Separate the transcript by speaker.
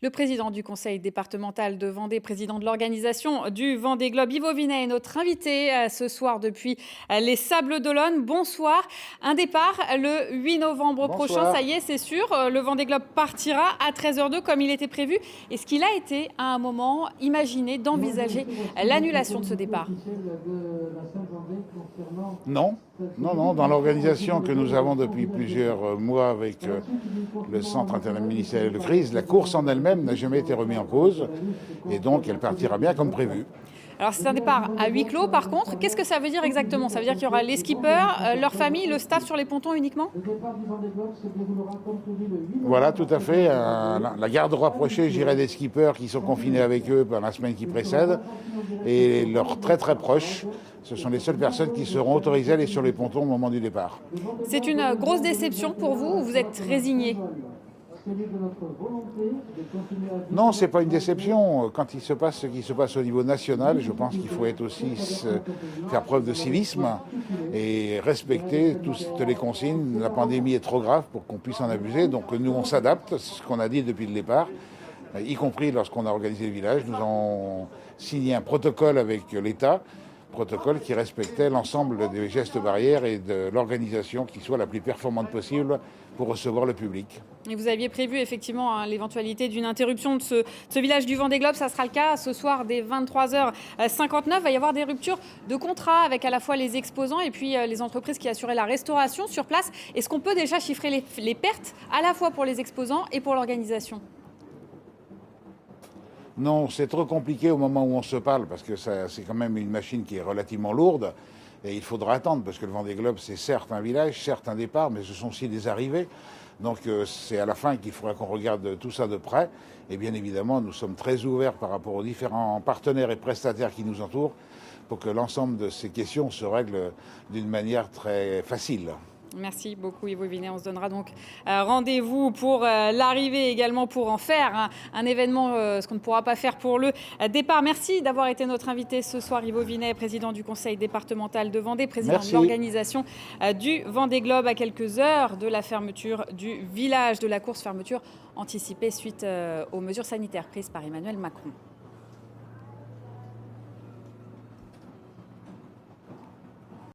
Speaker 1: Le président du conseil départemental de Vendée, président de l'organisation du Vendée Globe, Yves Auvinet, est notre invité ce soir depuis les Sables d'Olonne. Bonsoir. Un départ le 8 novembre prochain, ça
Speaker 2: Bonsoir.
Speaker 1: y est, c'est sûr. Le Vendée Globe partira à 13h02 comme il était prévu. Est-ce qu'il a été à un moment imaginé d'envisager l'annulation de ce départ?
Speaker 2: Non, non. Dans l'organisation que nous avons depuis plusieurs mois avec le Centre interministériel de crise, la course en elle-même n'a jamais été remise en cause et donc elle partira bien comme prévu.
Speaker 1: Alors c'est un départ à huis clos par contre. Qu'est-ce que ça veut dire exactement? Ça veut dire qu'il y aura les skippers, leurs familles, le staff sur les pontons uniquement?
Speaker 2: Voilà, tout à fait. La garde rapprochée, j'irai des skippers qui sont confinés avec eux pendant la semaine qui précède et leurs très très proches. Ce sont les seules personnes qui seront autorisées à aller sur les pontons au moment du départ.
Speaker 1: C'est une grosse déception pour vous ou vous êtes résigné?
Speaker 2: Non, ce n'est pas une déception. Quand il se passe ce qui se passe au niveau national, je pense qu'il faut être aussi faire preuve de civisme et respecter toutes les consignes. La pandémie est trop grave pour qu'on puisse en abuser. Donc nous, on s'adapte, c'est ce qu'on a dit depuis le départ, y compris lorsqu'on a organisé le village. Nous avons signé un protocole avec l'État, protocole qui respectait l'ensemble des gestes barrières et de l'organisation qui soit la plus performante possible pour recevoir le public.
Speaker 1: Et vous aviez prévu effectivement l'éventualité d'une interruption de ce village du Vendée Globe. Ça sera le cas ce soir dès 23h59. Il va y avoir des ruptures de contrat avec à la fois les exposants et puis les entreprises qui assuraient la restauration sur place. Est-ce qu'on peut déjà chiffrer les pertes à la fois pour les exposants et pour l'organisation?
Speaker 2: Non, c'est trop compliqué au moment où on se parle parce que c'est quand même une machine qui est relativement lourde et il faudra attendre parce que le Vendée Globe c'est certes un village, certes un départ, mais ce sont aussi des arrivées. Donc c'est à la fin qu'il faudra qu'on regarde tout ça de près. Et bien évidemment, nous sommes très ouverts par rapport aux différents partenaires et prestataires qui nous entourent pour que l'ensemble de ces questions se règlent d'une manière très facile.
Speaker 1: Merci beaucoup Yves Auvinet. On se donnera donc rendez-vous pour l'arrivée, également pour en faire un événement, ce qu'on ne pourra pas faire pour le départ. Merci d'avoir été notre invité ce soir, Yves Auvinet, président du conseil départemental de Vendée, président
Speaker 2: Merci.
Speaker 1: de l'organisation du Vendée Globe, à quelques heures de la fermeture du village de la course, fermeture anticipée suite aux mesures sanitaires prises par Emmanuel Macron.